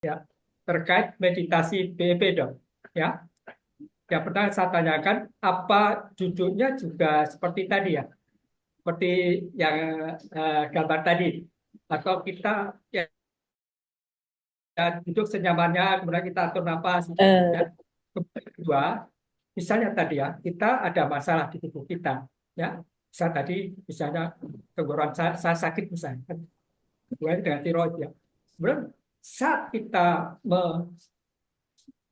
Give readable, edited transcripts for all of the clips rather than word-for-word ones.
ya terkait meditasi BEP dong. Ya, yang pertama saya tanyakan apa duduknya juga seperti tadi ya, seperti yang gambar tadi, atau kita ya, ya, duduk senyamannya, kemudian kita atur napas. Ya. Eh, Kemudian kedua, misalnya tadi ya, kita ada masalah di tubuh kita, ya, bisa tadi misalnya tenggorokan saya sakit misalnya, kan, hubungannya dengan tiroid ya. Kemudian saat kita mau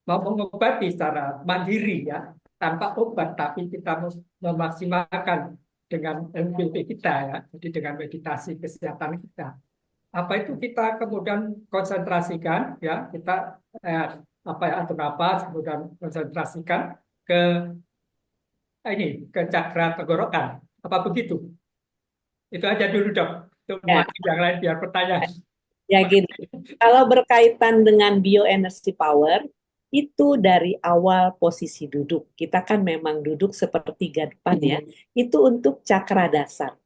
mengobati secara mandiri ya, tanpa obat, tapi kita memaksimalkan dengan MBP kita ya, jadi dengan meditasi kesehatan kita. Apa itu kita kemudian konsentrasikan ya, kita eh, apa ya atur napas, kemudian konsentrasikan ke ini ke cakra tenggorokan. Apa begitu? Itu aja dulu dok. Tunggu ya, maju yang lain biar pertanyaan. ya gini. Kalau berkaitan dengan bioenergy power, itu dari awal posisi duduk. Kita kan memang duduk sepertiga depan ya. Itu untuk cakra dasar.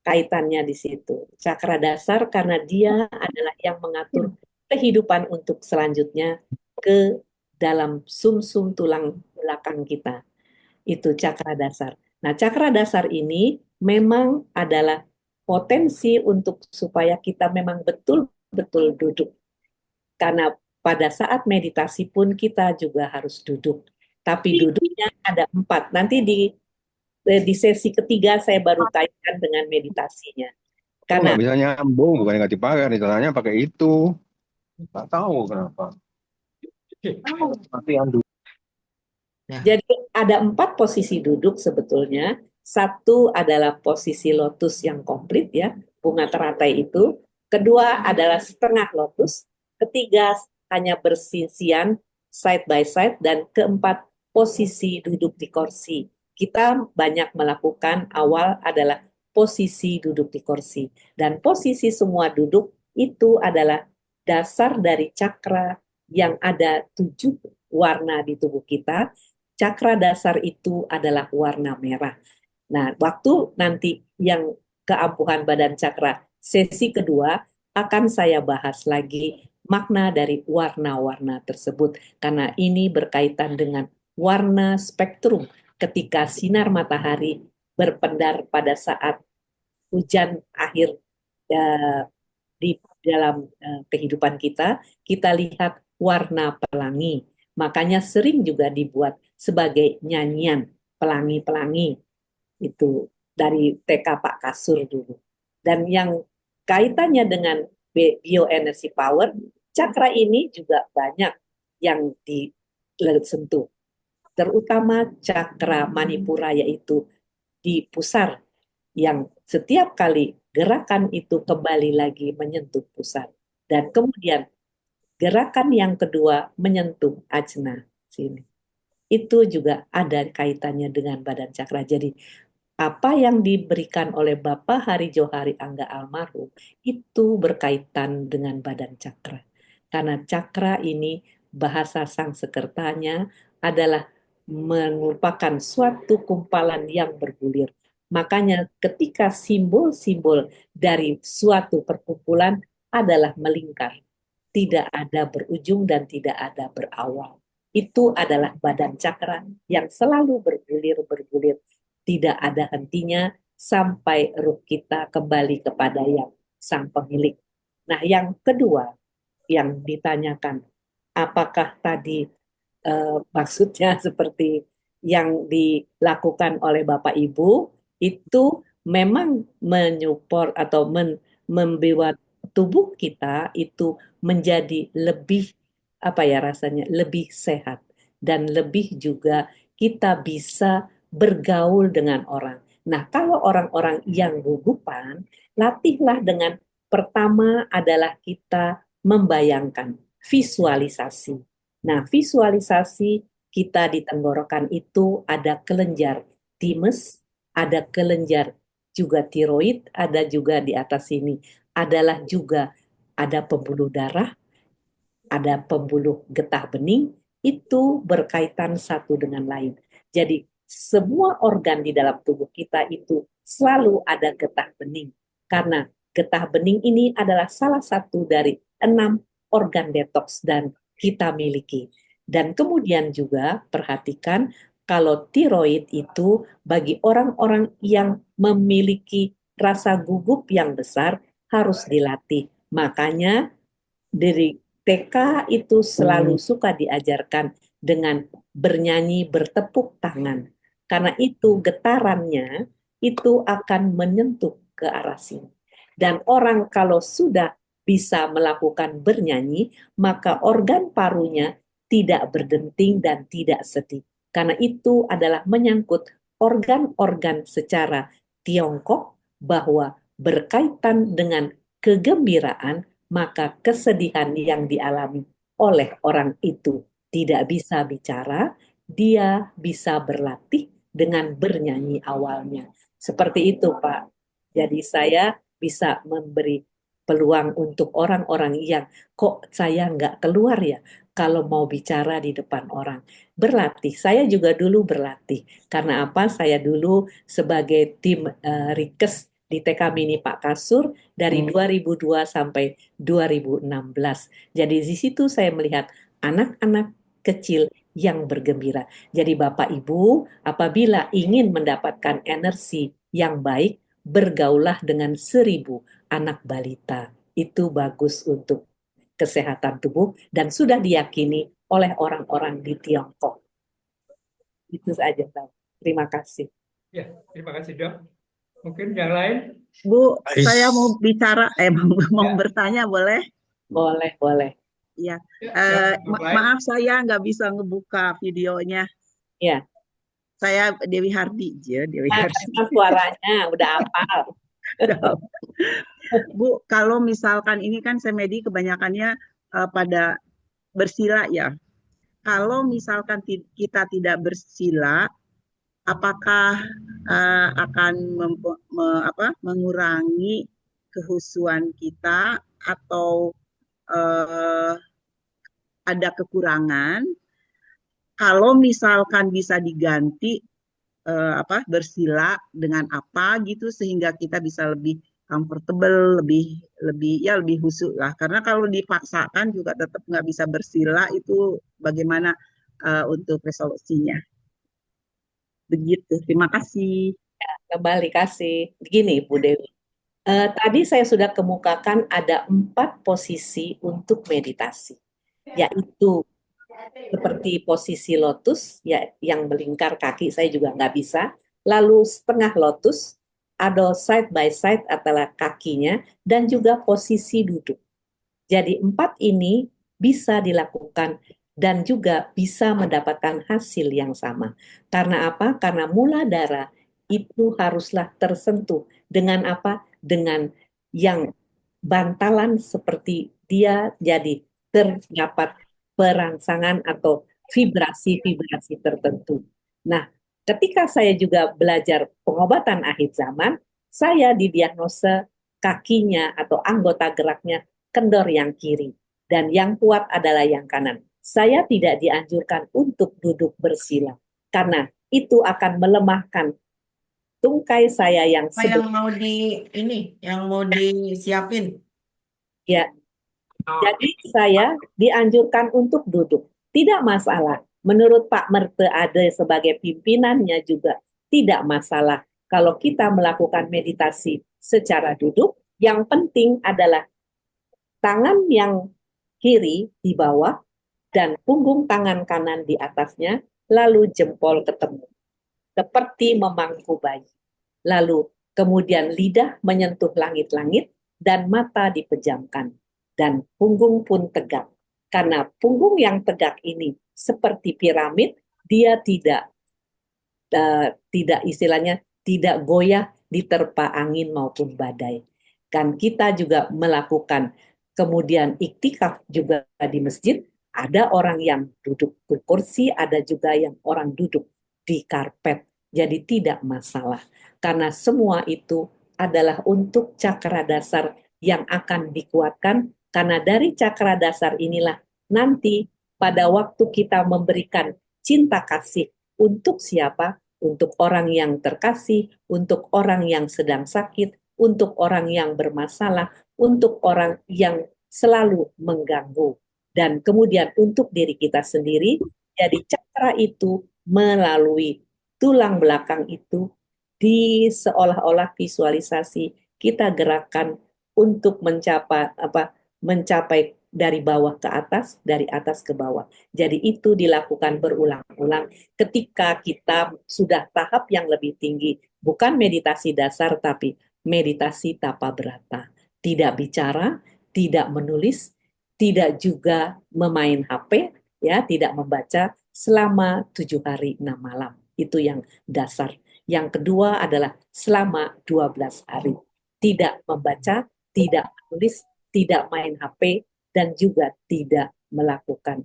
Kaitannya di situ. Cakra dasar karena dia adalah yang mengatur kehidupan untuk selanjutnya ke dalam sumsum tulang belakang kita. Itu cakra dasar. Nah, cakra dasar ini memang adalah potensi untuk supaya kita memang betul-betul duduk. Karena pada saat meditasi pun kita juga harus duduk. Tapi duduknya ada empat. Nanti di sesi ketiga saya baru kaitkan dengan meditasinya. Kok Karena nggak bisa nyambung? Bukan nggak dipakai, caranya pakai itu. Nggak tahu kenapa. Latihan dulu. Ya. jadi ada empat posisi duduk sebetulnya. Satu adalah posisi lotus yang komplit ya, bunga teratai itu. Kedua adalah setengah lotus. Ketiga hanya bersisian side by side. Dan keempat posisi duduk di kursi. Kita banyak melakukan awal adalah posisi duduk di kursi. Dan posisi semua duduk itu adalah dasar dari cakra yang ada 7 warna di tubuh kita. Cakra dasar itu adalah warna merah. Nah, waktu nanti yang keampuhan badan cakra sesi kedua akan saya bahas lagi makna dari warna-warna tersebut karena ini berkaitan dengan warna spektrum ketika sinar matahari berpendar pada saat hujan akhir eh, di dalam kehidupan kita, kita lihat warna pelangi. Makanya sering juga dibuat sebagai nyanyian pelangi-pelangi itu dari TK Pak Kasur dulu. Dan yang kaitannya dengan bioenergy power, cakra ini juga banyak yang disentuh. Terutama cakra Manipura yaitu di pusar yang setiap kali gerakan itu kembali lagi menyentuh pusat. Dan kemudian gerakan yang kedua menyentuh ajna sini. Itu juga ada kaitannya dengan badan cakra. Jadi apa yang diberikan oleh Bapak Hari Johari Angga almarhum itu berkaitan dengan badan cakra. Karena cakra ini bahasa Sanskertanya adalah merupakan suatu kumpalan yang bergulir. Makanya ketika simbol-simbol dari suatu perkumpulan adalah melingkar, tidak ada berujung dan tidak ada berawal. Itu adalah badan cakra yang selalu bergulir-bergulir, tidak ada hentinya sampai ruh kita kembali kepada yang sang pemilik. Nah, yang kedua yang ditanyakan, apakah tadi maksudnya seperti yang dilakukan oleh Bapak Ibu itu memang menyupport atau membuat tubuh kita itu menjadi lebih apa ya rasanya lebih sehat dan lebih juga kita bisa bergaul dengan orang. Nah, kalau orang-orang yang gugupan, latihlah dengan pertama adalah kita membayangkan visualisasi. Nah, visualisasi kita di tenggorokan itu ada kelenjar timus, ada kelenjar juga tiroid, ada juga di atas sini. Adalah juga ada pembuluh darah, ada pembuluh getah bening, itu berkaitan satu dengan lain. Jadi semua organ di dalam tubuh kita itu selalu ada getah bening. Karena getah bening ini adalah salah satu dari 6 organ detoks dan kita miliki. Dan kemudian juga perhatikan kalau tiroid itu bagi orang-orang yang memiliki rasa gugup yang besar harus dilatih. Makanya dari TK itu selalu suka diajarkan dengan bernyanyi bertepuk tangan. Karena itu getarannya itu akan menyentuh ke arah sini. Dan orang kalau sudah bisa melakukan bernyanyi, maka organ parunya tidak berdenting dan tidak sedih. Karena itu adalah menyangkut organ-organ secara Tiongkok bahwa berkaitan dengan kegembiraan, maka kesedihan yang dialami oleh orang itu tidak bisa bicara, dia bisa berlatih dengan bernyanyi awalnya. Seperti itu, Pak. Jadi saya bisa memberi peluang untuk orang-orang yang kok saya nggak keluar ya kalau mau bicara di depan orang. Berlatih. Saya juga dulu berlatih. Karena apa? Saya dulu sebagai tim Rikes di TK Mini Pak Kasur dari 2002 sampai 2016. Jadi di situ saya melihat anak-anak kecil yang bergembira. Jadi Bapak Ibu, apabila ingin mendapatkan energi yang baik, bergaulah dengan 1.000 anak balita. Itu bagus untuk kesehatan tubuh dan sudah diyakini oleh orang-orang di Tiongkok. Itu saja, Pak. Terima kasih. Ya, terima kasih dok. Mungkin yang lain? Bu, saya mau bicara, mau Ya. bertanya boleh? Boleh, boleh. Ya, Ya, yang lain? maaf saya nggak bisa ngebuka videonya. Ya, Saya Dewi Hardi, Dewi Hardi. suaranya udah hafal. Bu, kalau misalkan ini kan semedi kebanyakannya pada bersila ya. Kalau misalkan kita tidak bersila, apakah akan mengurangi kehusuan kita atau ada kekurangan? Kalau misalkan bisa diganti bersila dengan apa gitu sehingga kita bisa lebih comfortable, lebih khusyuk lah. Karena kalau dipaksakan juga tetap nggak bisa bersila, itu bagaimana untuk resolusinya. Begitu. Terima kasih. Kembali kasih. Gini, Bu Dewi. Tadi saya sudah kemukakan ada 4 posisi untuk meditasi, yaitu seperti posisi lotus, ya, yang melingkar kaki saya juga nggak bisa, lalu setengah lotus, ada side by side adalah kakinya, dan juga posisi duduk. Jadi 4 ini bisa dilakukan dan juga bisa mendapatkan hasil yang sama. Karena apa? Karena mula darah itu haruslah tersentuh dengan apa? Dengan yang bantalan seperti dia jadi terdapat perangsangan atau vibrasi-vibrasi tertentu. Nah, ketika saya juga belajar pengobatan akhir zaman, saya didiagnosa kakinya atau anggota geraknya kendor yang kiri dan yang kuat adalah yang kanan. Saya tidak dianjurkan untuk duduk bersila karena itu akan melemahkan tungkai saya yang Apa yang mau yang mau disiapin? Ya, jadi saya dianjurkan untuk duduk. Tidak masalah. Menurut Pak Merte Ade sebagai pimpinannya juga tidak masalah kalau kita melakukan meditasi secara duduk. Yang penting adalah tangan yang kiri di bawah dan punggung tangan kanan di atasnya, lalu jempol ketemu. Seperti memangku bayi. Lalu kemudian lidah menyentuh langit-langit dan mata dipejamkan. Dan punggung pun tegak. Karena punggung yang tegak ini seperti piramid, dia tidak istilahnya tidak goyah diterpa angin maupun badai. Kan kita juga melakukan kemudian iktikaf juga di masjid, ada orang yang duduk di kursi, ada juga yang orang duduk di karpet. Jadi tidak masalah. Karena semua itu adalah untuk cakra dasar yang akan dikuatkan, karena dari cakra dasar inilah nanti pada waktu kita memberikan cinta kasih untuk siapa? Untuk orang yang terkasih, untuk orang yang sedang sakit, untuk orang yang bermasalah, untuk orang yang selalu mengganggu. Dan kemudian untuk diri kita sendiri, jadi cakra itu melalui tulang belakang itu di seolah-olah visualisasi kita gerakan untuk mencapai dari bawah ke atas, dari atas ke bawah. Jadi itu dilakukan berulang-ulang ketika kita sudah tahap yang lebih tinggi, bukan meditasi dasar tapi meditasi tapa berata. Tidak bicara, tidak menulis, tidak juga memain HP, ya, tidak membaca selama 7 hari 6 malam. Itu yang dasar. Yang kedua adalah selama 12 hari. Tidak membaca, tidak menulis, tidak main HP, dan juga tidak melakukan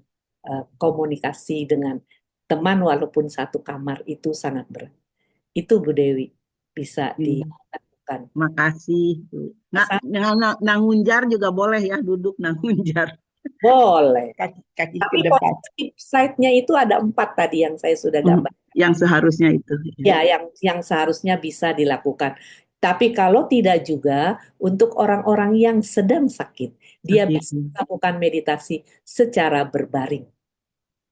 komunikasi dengan teman walaupun satu kamar itu sangat berat. Itu Bu Dewi bisa dilakukan. Makasih. Masa Nangunjar juga boleh ya, duduk nangunjar. boleh. Kaki ke Tapi depan. positif side-nya itu ada 4 tadi yang saya sudah gambar. Yang seharusnya itu. Ya, yang seharusnya bisa dilakukan. Tapi kalau tidak juga untuk orang-orang yang sedang sakit, dia bisa melakukan meditasi secara berbaring.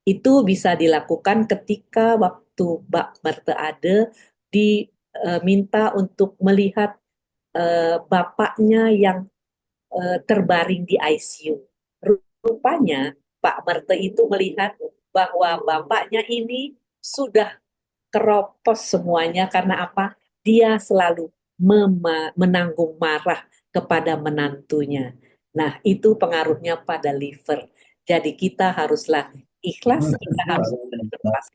Itu bisa dilakukan ketika waktu Mbak Merte ada diminta untuk melihat bapaknya yang terbaring di ICU. Rupanya Pak Merte itu melihat bahwa bapaknya ini sudah keropos semuanya karena apa? Dia selalu menanggung marah kepada menantunya. Nah, itu pengaruhnya pada liver. Jadi kita haruslah ikhlas, kita harus berlepas.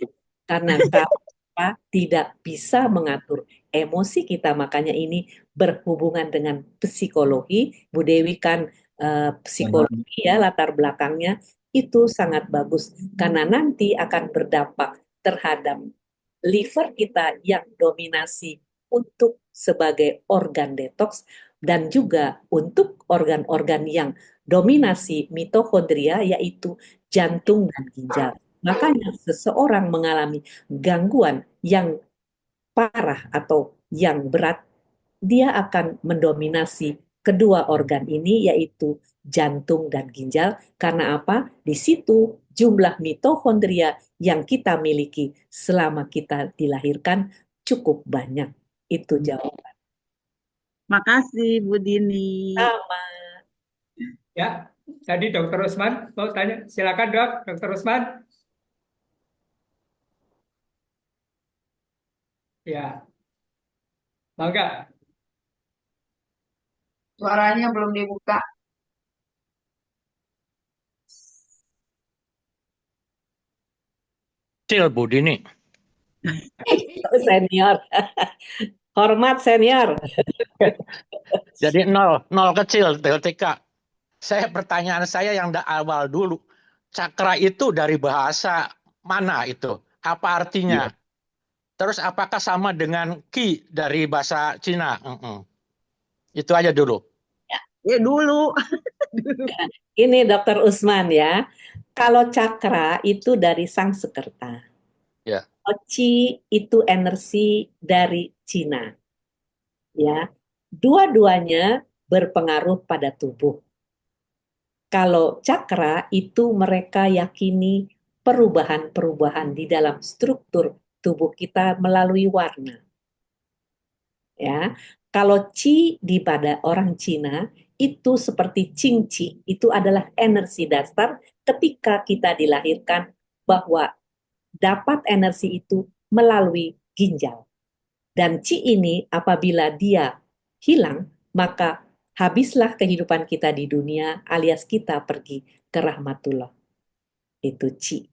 Karena kalau kita tidak bisa mengatur emosi kita, makanya ini berhubungan dengan psikologi. Bu Dewi kan psikologi ya latar belakangnya, itu sangat bagus. Karena nanti akan berdampak terhadap liver kita yang dominasi untuk sebagai organ detox dan juga untuk organ-organ yang dominasi mitokondria yaitu jantung dan ginjal. Makanya seseorang mengalami gangguan yang parah atau yang berat, dia akan mendominasi kedua organ ini yaitu jantung dan ginjal. Karena apa? Di situ jumlah mitokondria yang kita miliki selama kita dilahirkan cukup banyak. Itu jawaban. Makasih Bu Dini. Sama. Ya, tadi Dokter Usman mau tanya, silakan Dok, Dokter Usman. Ya, mau nggak? Suaranya belum dibuka. Kecil Bu Dini. Senior. Hormat senior. Jadi nol kecil ketika pertanyaan saya yang awal dulu. Cakra itu dari bahasa mana itu? Apa artinya? Terus apakah sama dengan Qi dari bahasa Cina? Itu aja dulu. Ya dulu. Ini Dokter Usman ya. Kalau cakra itu dari Sanskerta. Ya. Qi itu energi dari Cina. Ya. Dua-duanya berpengaruh pada tubuh. Kalau cakra itu mereka yakini perubahan-perubahan di dalam struktur tubuh kita melalui warna. Ya. Kalau Qi pada orang Cina itu seperti Qingqi, itu adalah energi dasar ketika kita dilahirkan bahwa dapat energi itu melalui ginjal. Dan Qi ini apabila dia hilang, maka habislah kehidupan kita di dunia alias kita pergi ke rahmatullah. Itu Qi.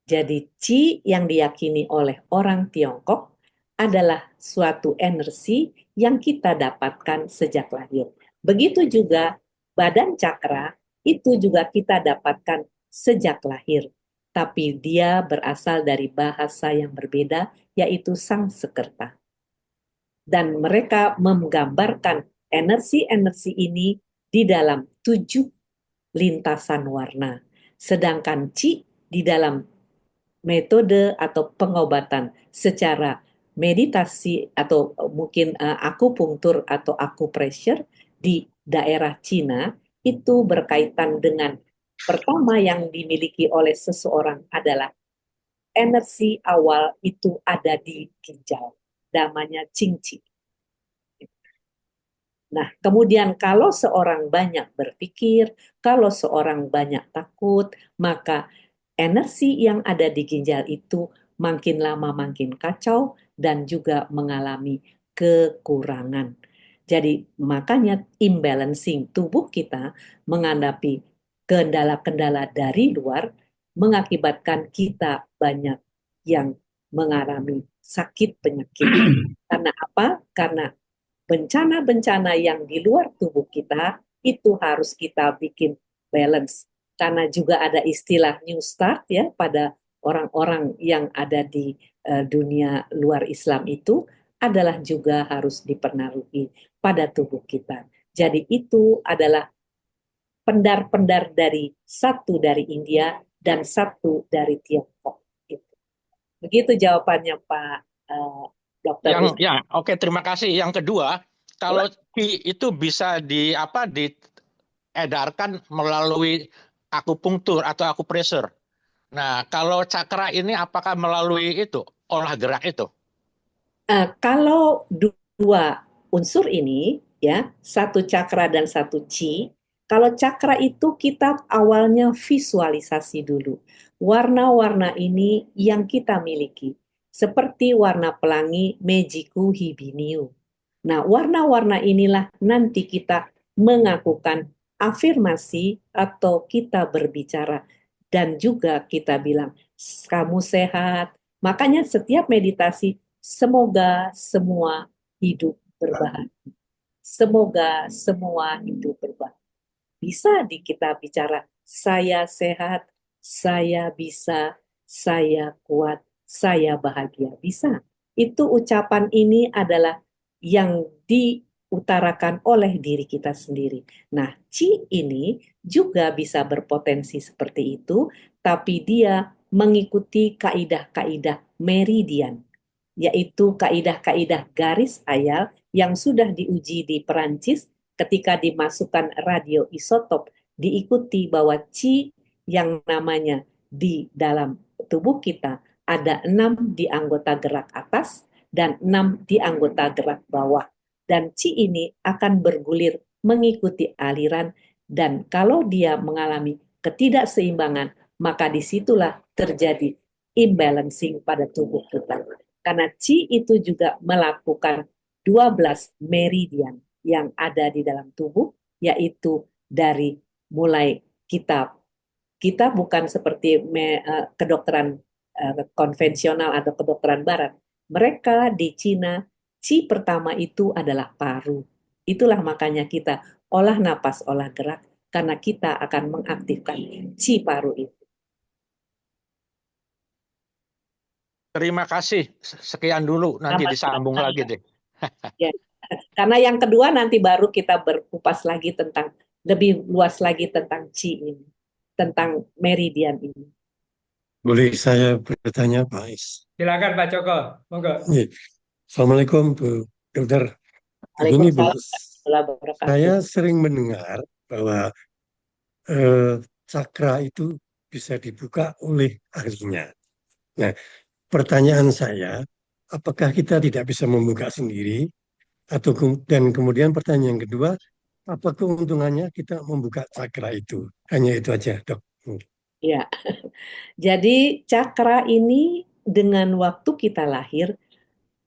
Jadi Qi yang diyakini oleh orang Tiongkok adalah suatu energi yang kita dapatkan sejak lahir. Begitu juga badan cakra itu juga kita dapatkan sejak lahir. Tapi dia berasal dari bahasa yang berbeda yaitu Sanskerta. Dan mereka menggambarkan energi-energi ini di dalam 7 lintasan warna. Sedangkan Qi di dalam metode atau pengobatan secara meditasi atau mungkin akupunktur atau acupressure di daerah Cina itu berkaitan dengan pertama yang dimiliki oleh seseorang adalah energi awal itu ada di ginjal, namanya Qingqi. Nah, kemudian kalau seorang banyak berpikir, kalau seorang banyak takut, maka energi yang ada di ginjal itu makin lama makin kacau dan juga mengalami kekurangan. Jadi makanya imbalancing tubuh kita menghadapi kendala-kendala dari luar mengakibatkan kita banyak yang mengalami sakit penyakit. Karena apa? Karena bencana-bencana yang di luar tubuh kita itu harus kita bikin balance. Karena juga ada istilah new start ya pada orang-orang yang ada di dunia luar Islam itu adalah juga harus dipengaruhi pada tubuh kita. Jadi itu adalah pendar-pendar dari satu dari India dan satu dari Tiongkok. Begitu jawabannya Pak Dokter. Oke, terima kasih. Yang kedua, kalau Qi itu bisa diedarkan melalui akupunktur atau akupressure. Nah, kalau cakra ini apakah melalui itu olah gerak itu? Kalau dua unsur ini ya, satu cakra dan satu Qi, kalau cakra itu kita awalnya visualisasi dulu. Warna-warna ini yang kita miliki. Seperti warna pelangi Mejiku Hibiniu. Nah, warna-warna inilah nanti kita mengakukan afirmasi atau kita berbicara. Dan juga kita bilang, kamu sehat. Makanya setiap meditasi, semoga semua hidup berbahagia. Semoga semua hidup berbahagia. Bisa kita bicara, saya sehat, saya bisa, saya kuat, saya bahagia. Bisa. Itu ucapan ini adalah yang diutarakan oleh diri kita sendiri. Nah, Qi ini juga bisa berpotensi seperti itu, tapi dia mengikuti kaidah-kaidah meridian, yaitu kaidah-kaidah garis ayal yang sudah diuji di Perancis ketika dimasukkan radioisotop, diikuti bahwa Qi yang namanya di dalam tubuh kita ada 6 di anggota gerak atas dan 6 di anggota gerak bawah. Dan Qi ini akan bergulir mengikuti aliran, dan kalau dia mengalami ketidakseimbangan, maka disitulah terjadi imbalancing pada tubuh kita. Karena Qi itu juga melakukan 12 meridian yang ada di dalam tubuh, yaitu dari mulai kita bukan seperti kedokteran konvensional atau kedokteran barat. Mereka di Cina, Qi pertama itu adalah paru. Itulah makanya kita olah napas, olah gerak, karena kita akan mengaktifkan Qi paru itu. Terima kasih. Sekian dulu, nanti disambung lagi deh. Ya. Karena yang kedua nanti baru kita berkupas lagi tentang lebih luas lagi tentang Qi ini, tentang meridian ini. Boleh saya bertanya, Pak Is? Silakan Pak Joko, monggo. Assalamualaikum Bu Dokter. Begini Bu, saya sering mendengar bahwa cakra itu bisa dibuka oleh ahlinya. Nah, pertanyaan saya, apakah kita tidak bisa membuka sendiri? Dan kemudian pertanyaan kedua, apa keuntungannya kita membuka cakra itu? Hanya itu aja, Dok. Ya, jadi cakra ini dengan waktu kita lahir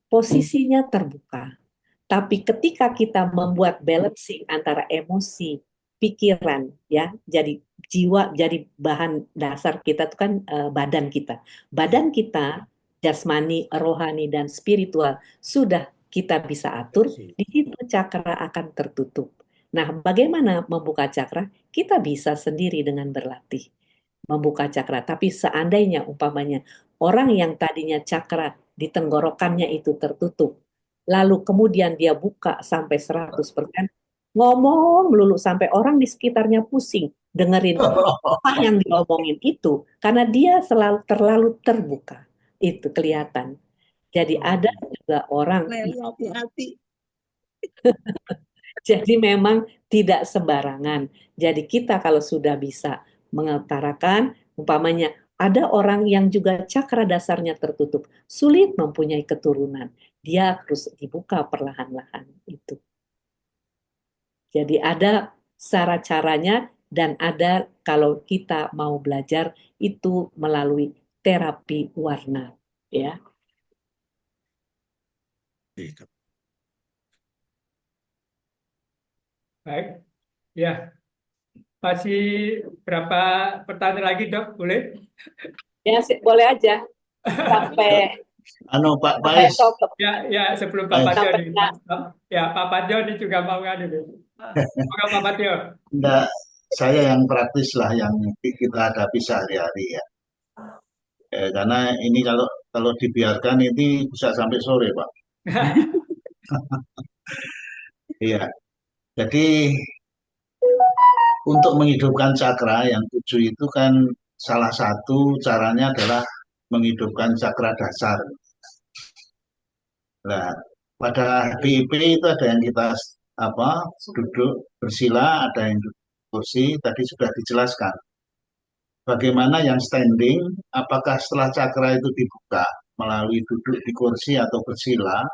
posisinya terbuka. Tapi ketika kita membuat balancing antara emosi, pikiran, ya, jadi jiwa, jadi bahan dasar kita itu kan badan kita. Badan kita, jasmani, rohani, dan spiritual sudah kita bisa atur, di situ cakra akan tertutup. Nah, bagaimana membuka cakra? Kita bisa sendiri dengan berlatih membuka cakra. Tapi seandainya umpamanya orang yang tadinya cakra di tenggorokannya itu tertutup, lalu kemudian dia buka sampai 100%, ngomong melulu sampai orang di sekitarnya pusing dengerin apa yang diomongin itu, karena dia selalu terlalu terbuka. Itu kelihatan. Jadi ada juga orang Jadi memang tidak sembarangan. Jadi kita kalau sudah bisa mengutarakan, umpamanya ada orang yang juga cakra dasarnya tertutup, sulit mempunyai keturunan. Dia harus dibuka perlahan-lahan itu. Jadi ada cara-caranya dan ada kalau kita mau belajar itu melalui terapi warna, ya. Gitu. Baik, ya. Masih berapa pertanyaan lagi, Dok? Boleh? Ya, boleh aja sampai Pak sampai Faiz, stop. Ya, sebelum Faiz. Pak Patio Sampai nih. Ya, Pak Patio ini juga mau ngadu nih. Moga Pak Patio. Enggak, saya yang praktis lah yang kita hadapi sehari-hari ya. Karena ini kalau kalau dibiarkan ini bisa sampai sore, Pak. Iya. Jadi untuk menghidupkan cakra yang 7 itu kan salah satu caranya adalah menghidupkan cakra dasar. Nah, pada BIP itu ada yang kita duduk bersila, ada yang duduk kursi, tadi sudah dijelaskan. Bagaimana yang standing, apakah setelah cakra itu dibuka melalui duduk di kursi atau bersila,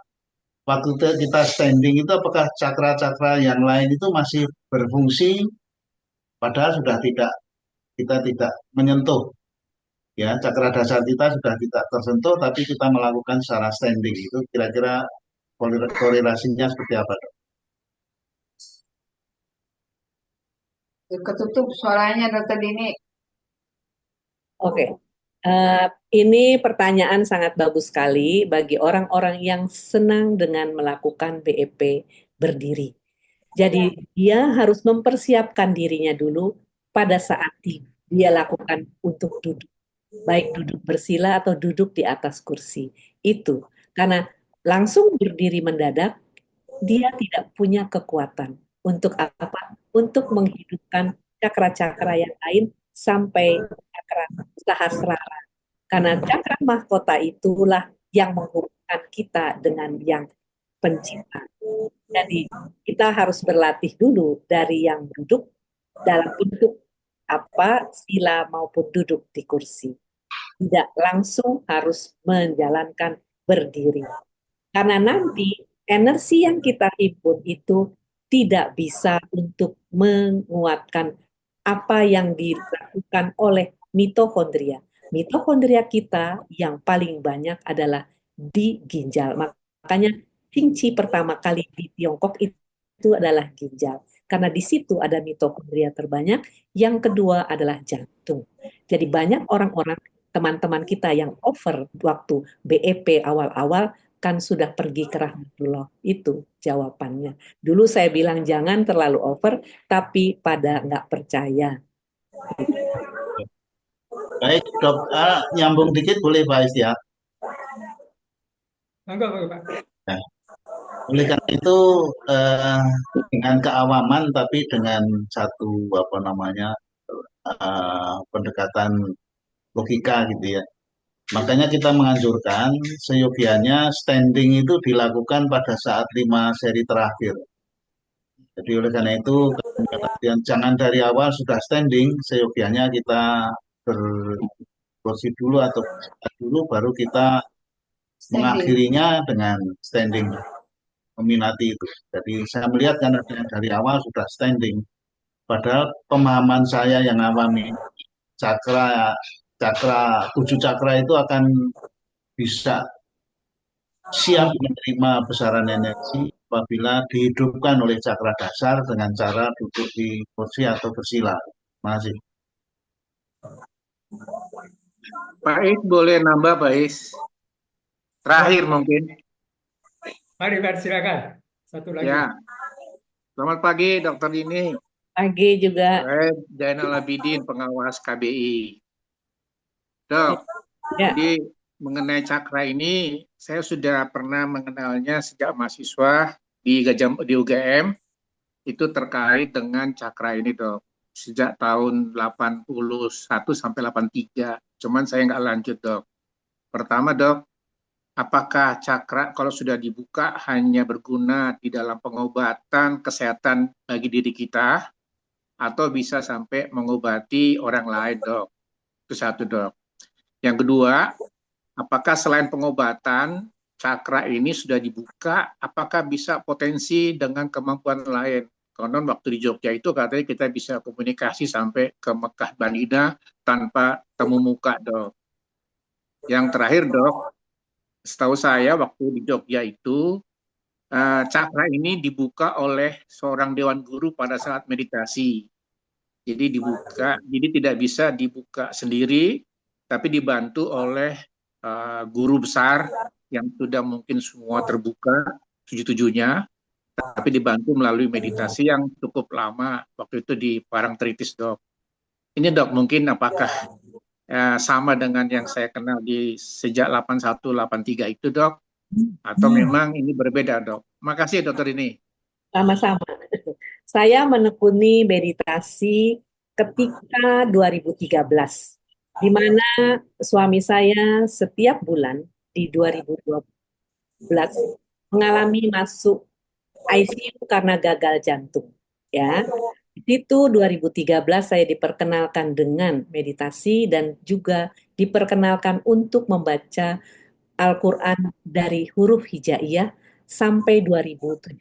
waktu kita standing itu apakah cakra-cakra yang lain itu masih berfungsi, padahal sudah tidak kita tidak menyentuh, ya cakra dasar kita sudah tidak tersentuh, tapi kita melakukan secara standing itu kira-kira korelasinya seperti apa, Dok? Ketutup suaranya Dokter Dini. Oke. Ini pertanyaan sangat bagus sekali bagi orang-orang yang senang dengan melakukan BEP berdiri. Jadi dia harus mempersiapkan dirinya dulu pada saat dia lakukan untuk duduk. Baik duduk bersila atau duduk di atas kursi. Itu. Karena langsung berdiri mendadak, dia tidak punya kekuatan. Untuk apa? Untuk menghidupkan cakra-cakra yang lain sampai cakra sahasrara. Karena cakra mahkota itulah yang menghubungkan kita dengan yang pencipta. Jadi kita harus berlatih dulu dari yang duduk dalam bentuk apa sila maupun duduk di kursi. Tidak langsung harus menjalankan berdiri. Karena nanti energi yang kita himpun itu tidak bisa untuk menguatkan apa yang dilakukan oleh mitokondria. Mitokondria kita yang paling banyak adalah di ginjal. Makanya Qingqi pertama kali di Tiongkok itu adalah ginjal. Karena di situ ada mitokondria terbanyak. Yang kedua adalah jantung. Jadi banyak orang-orang, teman-teman kita yang over waktu BEP awal-awal kan sudah pergi ke rahmatullah. Itu jawabannya. Dulu saya bilang jangan terlalu over, tapi pada nggak percaya. Baik, Dok, nyambung dikit boleh Pak ya? Monggo, Pak. Nah, oleh karena itu dengan keawaman tapi dengan satu pendekatan logika gitu ya. Makanya kita menganjurkan seyogianya standing itu dilakukan pada saat 5 seri terakhir. Jadi oleh karena itu jangan dari awal sudah standing, seyogianya kita berkursi dulu atau dulu baru kita mengakhirinya dengan standing, meminati itu. Jadi saya melihat karena dari awal sudah standing. Padahal pemahaman saya yang awami cakra 7 cakra itu akan bisa siap menerima besaran energi apabila dihidupkan oleh cakra dasar dengan cara duduk di kursi atau bersila. Terima kasih. Pak Is boleh nambah Pak Is? Terakhir mungkin. Mari, silakan. Satu lagi. Ya. Selamat pagi Dokter Dini. Pagi juga. Saya Zainal Abidin, pengawas KBI. Dok, Ya. jadi mengenai cakra ini, saya sudah pernah mengenalnya sejak mahasiswa di UGM, itu terkait dengan cakra ini, Dok. Sejak tahun 81 sampai 83. Cuman saya nggak lanjut, Dok. Pertama, Dok, apakah cakra kalau sudah dibuka hanya berguna di dalam pengobatan kesehatan bagi diri kita atau bisa sampai mengobati orang lain, Dok? Itu satu, Dok. Yang kedua, apakah selain pengobatan cakra ini sudah dibuka, apakah bisa potensi dengan kemampuan lain? Konon waktu di Jogja itu katanya kita bisa komunikasi sampai ke Mekah Madinah tanpa temu muka, Dok. Yang terakhir, Dok, setahu saya waktu di Jogja itu cakra ini dibuka oleh seorang dewan guru pada saat meditasi. Jadi dibuka, jadi tidak bisa dibuka sendiri, tapi dibantu oleh guru besar yang sudah mungkin semua terbuka tujuh-tujuhnya, tapi dibantu melalui meditasi yang cukup lama waktu itu di Parangtritis, Dok. Ini, Dok, mungkin apakah sama dengan yang saya kenal di sejak 81, 83 itu, Dok? Atau memang ini berbeda, Dok? Makasih, Dokter ini. Sama-sama. Saya menekuni meditasi ketika 2013, di mana suami saya setiap bulan di 2012 mengalami masuk ICU karena gagal jantung. Ya, itu 2013 saya diperkenalkan dengan meditasi dan juga diperkenalkan untuk membaca Al-Quran dari huruf hijaiyah sampai 2017.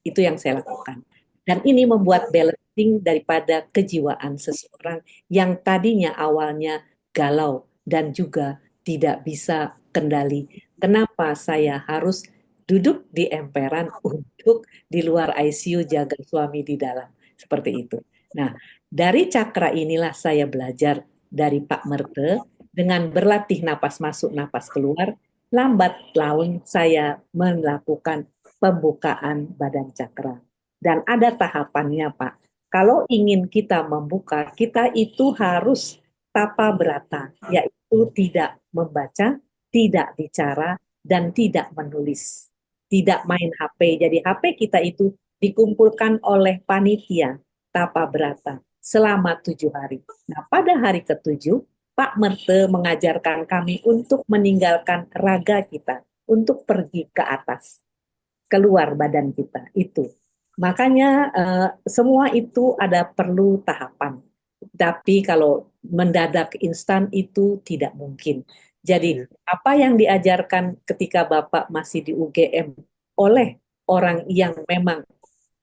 Itu yang saya lakukan. Dan ini membuat balancing daripada kejiwaan seseorang yang tadinya awalnya galau dan juga tidak bisa kendali. Kenapa saya harus duduk di emperan untuk di luar ICU jaga suami di dalam? Seperti itu. Nah, dari cakra inilah saya belajar dari Pak Merte dengan berlatih napas masuk, napas keluar, lambat laun saya melakukan pembukaan badan cakra. Dan ada tahapannya, Pak. Kalau ingin kita membuka, kita itu harus tapa berata, yaitu tidak membaca, tidak bicara, dan tidak menulis. Tidak main HP. Jadi HP kita itu dikumpulkan oleh panitia tapa berata selama 7 hari. Nah, pada hari ke-7, Pak Merte mengajarkan kami untuk meninggalkan raga kita, untuk pergi ke atas, keluar badan kita. Itu. Makanya semua itu ada perlu tahapan. Tapi kalau mendadak instan itu tidak mungkin. Jadi apa yang diajarkan ketika Bapak masih di UGM oleh orang yang memang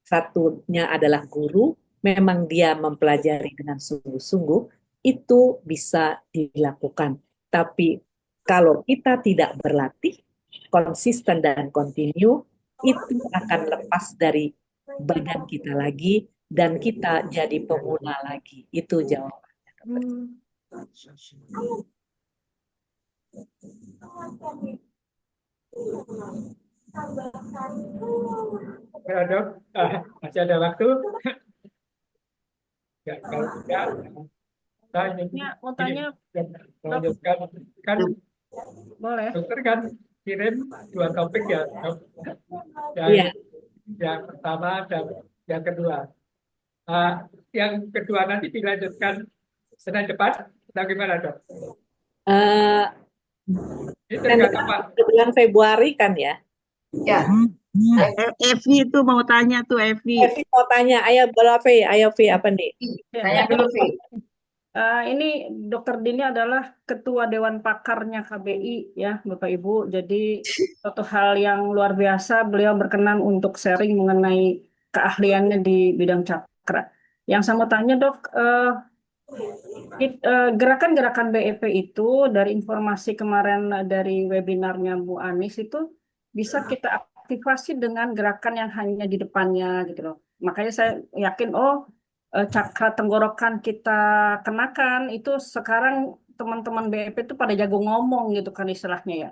satunya adalah guru, memang dia mempelajari dengan sungguh-sungguh, itu bisa dilakukan. Tapi kalau kita tidak berlatih, konsisten dan kontinu, itu akan lepas dari badan kita lagi dan kita jadi pemula lagi. Itu jawabannya. Ya, Dok, masih ada waktu? Ya, kalau tidak, nah ini, mau tanya, melanjutkan kan boleh? dokter kan kirim 2 topik ya, Dok. Iya. Yang pertama dan yang kedua. Yang kedua nanti dilanjutkan Senin depan atau gimana, Dok? Ini tergantung Pak. Bulan Februari kan ya? Ya. Evi itu mau tanya tuh, Evi. Evi mau tanya, ayo Vi, apa nih? Tanya dulu, Vi. Ini Dokter Dini adalah Ketua Dewan Pakarnya KBI ya Bapak Ibu. Jadi suatu hal yang luar biasa beliau berkenan untuk sharing mengenai keahliannya di bidang cakra. Yang saya mau tanya Dok, gerakan-gerakan BEP itu dari informasi kemarin dari webinarnya Bu Anis itu bisa kita aktifasi dengan gerakan yang hanya di depannya gitu loh. Makanya saya yakin cakra tenggorokan kita kenakan itu sekarang teman-teman BEP itu pada jago ngomong gitu kan istilahnya ya.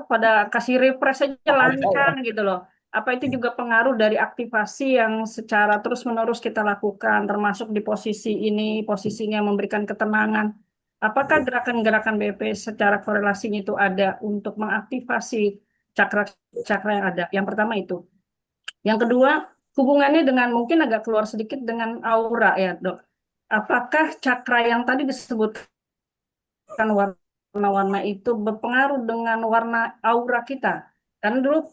Pada kasih refresh aja lancar gitu loh. Apa itu juga pengaruh dari aktivasi yang secara terus-menerus kita lakukan, termasuk di posisi ini yang memberikan ketenangan. Apakah gerakan-gerakan BP secara korelasinya itu ada untuk mengaktifasi cakra-cakra yang ada? Yang pertama itu. Yang kedua, hubungannya dengan mungkin agak keluar sedikit dengan aura ya, Dok. Apakah cakra yang tadi disebutkan warna-warna itu berpengaruh dengan warna aura kita. Karena dulu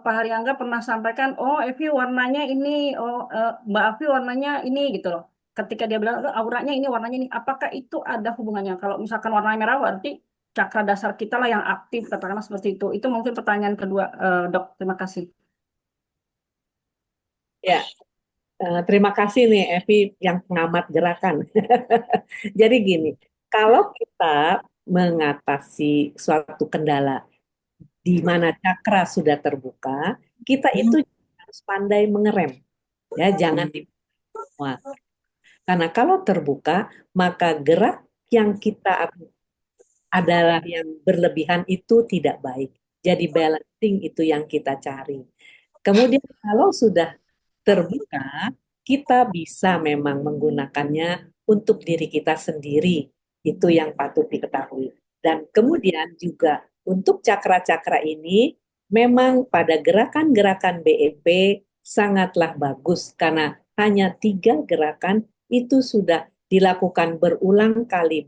Pak Haryangga pernah sampaikan, oh Evi warnanya ini, oh Mbak Avi warnanya ini gitu loh. Ketika dia bilang auranya ini, warnanya ini, apakah itu ada hubungannya? Kalau misalkan warnanya merah berarti cakra dasar kita lah yang aktif, katakanlah seperti itu. Itu mungkin pertanyaan kedua, Dok. Terima kasih. Ya, terima kasih nih Evi yang pengamat gerakan. Jadi gini, kalau kita mengatasi suatu kendala di mana cakra sudah terbuka, kita itu harus pandai mengerem. Ya, jangan dibuat. Karena kalau terbuka, maka gerak yang kita adalah yang berlebihan itu tidak baik. Jadi balancing itu yang kita cari. Kemudian kalau sudah terbuka, kita bisa memang menggunakannya untuk diri kita sendiri. Itu yang patut diketahui. Dan kemudian juga untuk cakra-cakra ini, memang pada gerakan-gerakan BEP sangatlah bagus karena hanya 3 gerakan itu sudah dilakukan berulang kali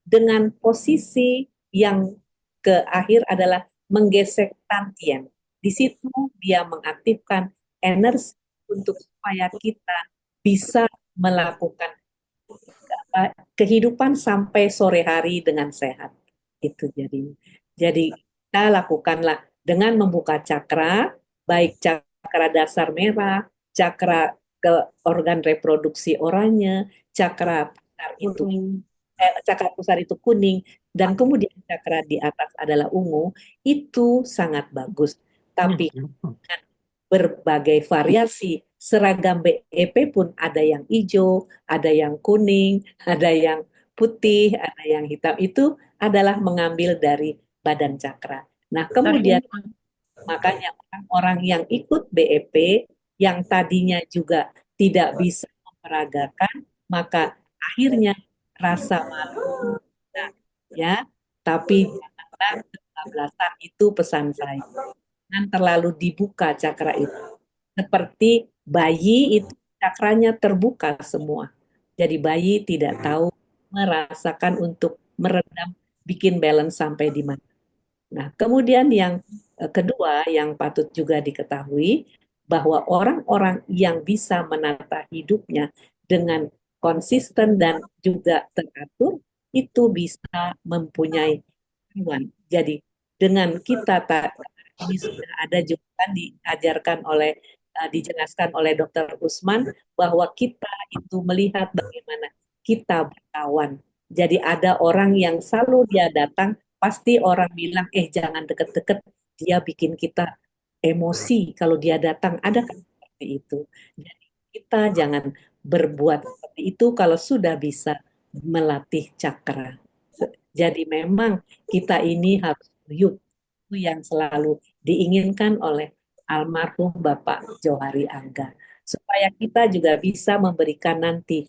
dengan posisi yang ke akhir adalah menggesek tantien. Di situ dia mengaktifkan energi untuk supaya kita bisa melakukan kehidupan sampai sore hari dengan sehat. Itu jadi kita lakukanlah dengan membuka cakra, baik cakra dasar merah, cakra ke organ reproduksi oranye, cakra pusar itu cakra pusar itu kuning, dan kemudian cakra di atas adalah ungu, itu sangat bagus. Tapi dengan berbagai variasi, seragam BEP pun ada yang hijau, ada yang kuning, ada yang putih, ada yang hitam. Itu adalah mengambil dari badan cakra. Nah, kemudian makanya orang-orang yang ikut BEP yang tadinya juga tidak bisa memperagakan, maka akhirnya rasa malu, nah, ya. Tapi janganlah kebablasan, itu pesan saya. Jangan terlalu dibuka cakra itu. Seperti bayi itu cakranya terbuka semua. Jadi bayi tidak tahu merasakan untuk meredam, bikin balance sampai di mana. Nah, kemudian yang kedua yang patut juga diketahui bahwa orang-orang yang bisa menata hidupnya dengan konsisten dan juga teratur itu bisa mempunyai tujuan. Jadi dengan kita ini sudah ada juga kan diajarkan oleh dijelaskan oleh Dr. Usman bahwa kita itu melihat bagaimana kita berkawan. Jadi ada orang yang selalu dia datang, pasti orang bilang, jangan deket-deket, dia bikin kita emosi kalau dia datang. Ada kan seperti itu. Jadi kita jangan berbuat seperti itu kalau sudah bisa melatih cakra. Jadi memang kita ini harus yuk, itu yang selalu diinginkan oleh almarhum Bapak Johari Angga. Supaya kita juga bisa memberikan nanti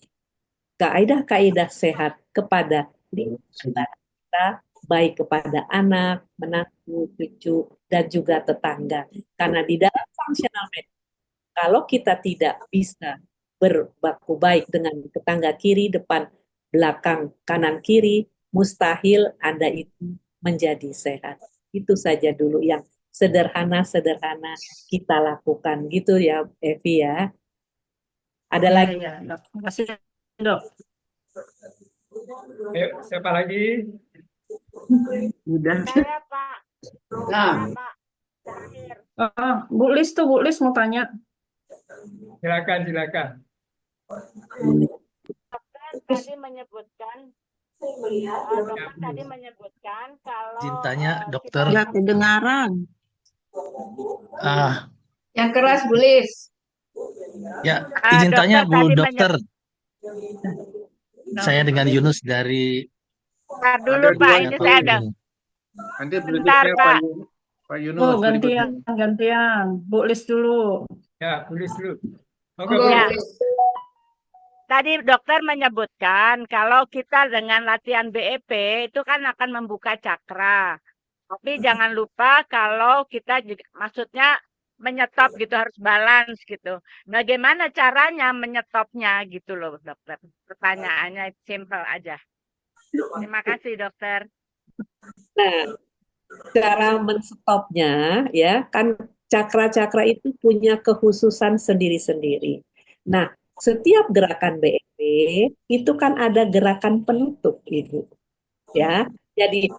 kaidah-kaidah sehat kepada lingkungan kita, baik kepada anak, menantu, cucu, dan juga tetangga. Karena di dalam functional medicine, kalau kita tidak bisa berbaku baik dengan tetangga kiri, depan, belakang, kanan, kiri, mustahil Anda itu menjadi sehat. Itu saja dulu yang sederhana-sederhana kita lakukan. Gitu ya, Evi ya. Ada lagi? Ya, Dok. Terima kasih, Dok. Ayo, siapa lagi? Udah. Saya Pak. Nah, Pak. Terakhir. Bu Lis mau tanya. Silakan. Dokter tadi menyebutkan kalau Cintanya dokter. ya kedengaran. Yang keras, Bu Lis. Ya, izin tanya Bu tadi Dokter. Saya dengan Yunus dari Ada dulu Pak, dua ini itu. saya ada. Nanti Bentar, berikutnya Pak. Pak Yunus Oh, berikutnya. gantian. Bu Lis dulu. Ya, tulis dulu. Oke, Monggo, Ya. Bu Lis. Tadi dokter menyebutkan kalau kita dengan latihan BEP itu kan akan membuka cakra. Tapi jangan lupa kalau kita juga, maksudnya menyetop gitu, harus balance gitu. Bagaimana caranya menyetopnya gitu loh dokter. Pertanyaannya simple aja. Terima kasih, dokter. Nah, cara menstopnya ya kan cakra-cakra itu punya kekhususan sendiri-sendiri. Nah, setiap gerakan BEP itu kan ada gerakan penutup Ibu ya. Jadi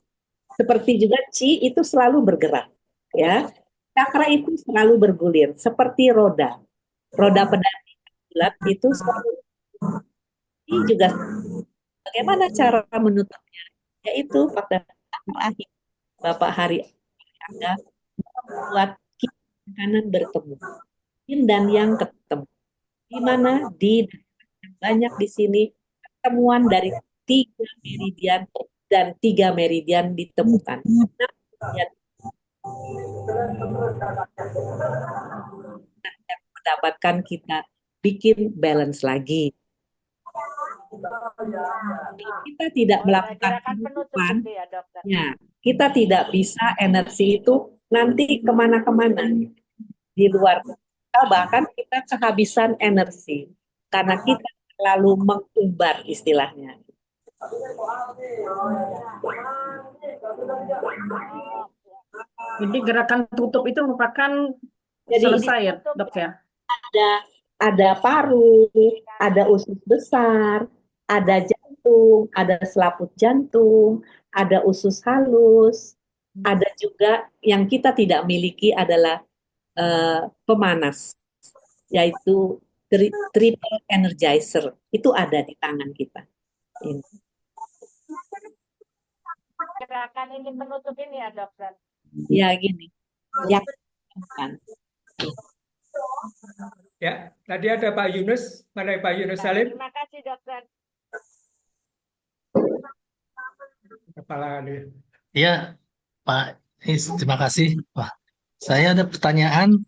seperti juga Qi itu selalu bergerak ya. Cakra itu selalu bergulir seperti roda. Roda pedang bulat itu selalu ini juga bagaimana cara menutupnya? Yaitu pada akhir Bapak Hari Angga membuat kiri dan kanan bertemu, yin dan yang ketemu. Di mana banyak di sini pertemuan dari 3 meridian dan 3 meridian ditemukan. Nah, yang mendapatkan kita bikin balance lagi. Kita tidak melakukan Gerakan penutup penutupan, itu ya, dokter. ya, kita tidak bisa energi itu nanti kemana-kemana di luar kita, bahkan kita kehabisan energi karena kita terlalu mengumbar istilahnya. Jadi gerakan tutup itu merupakan Jadi selesai ya, dok ya? ada paru, ada usus besar, ada jantung, ada selaput jantung, ada usus halus, ada juga yang kita tidak miliki adalah pemanas, yaitu triple energizer. Itu ada di tangan kita. Ini. Gerakan ini penutup ini ya, dokter. Ya gini, ya kan. Ya, tadi ada Pak Yunus, mana Pak Yunus Salim? Terima kasih, dokter. Kepala Ya, Pak Is, terima kasih. Wah, saya ada pertanyaan,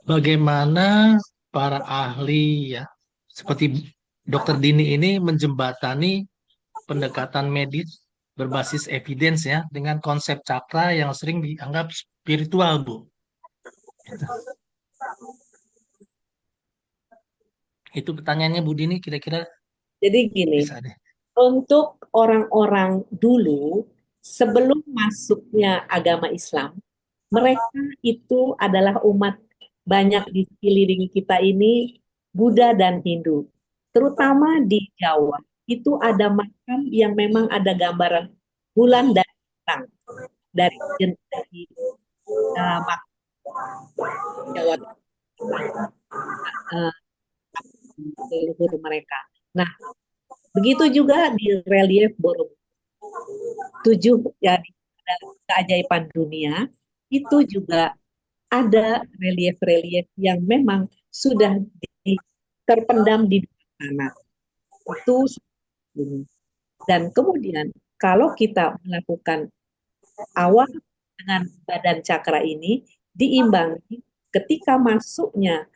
bagaimana para ahli ya, seperti Dokter Dini ini menjembatani pendekatan medis berbasis evidence ya dengan konsep cakra yang sering dianggap spiritual, Bu. Itu pertanyaannya Bu Dini, kira-kira Jadi gini, bisa deh. untuk orang-orang dulu sebelum masuknya agama Islam, mereka itu adalah umat banyak di sekeliling kita ini Buddha dan Hindu. Terutama di Jawa, itu ada makam yang memang ada gambaran bulan dan bintang dari makam Jawa leluhur mereka. Nah, begitu juga di relief Borobudur 7 ya di keajaiban dunia itu juga ada relief-relief yang memang sudah terpendam di tanah. Itu dan kemudian kalau kita melakukan awal dengan badan cakra ini diimbangi ketika masuknya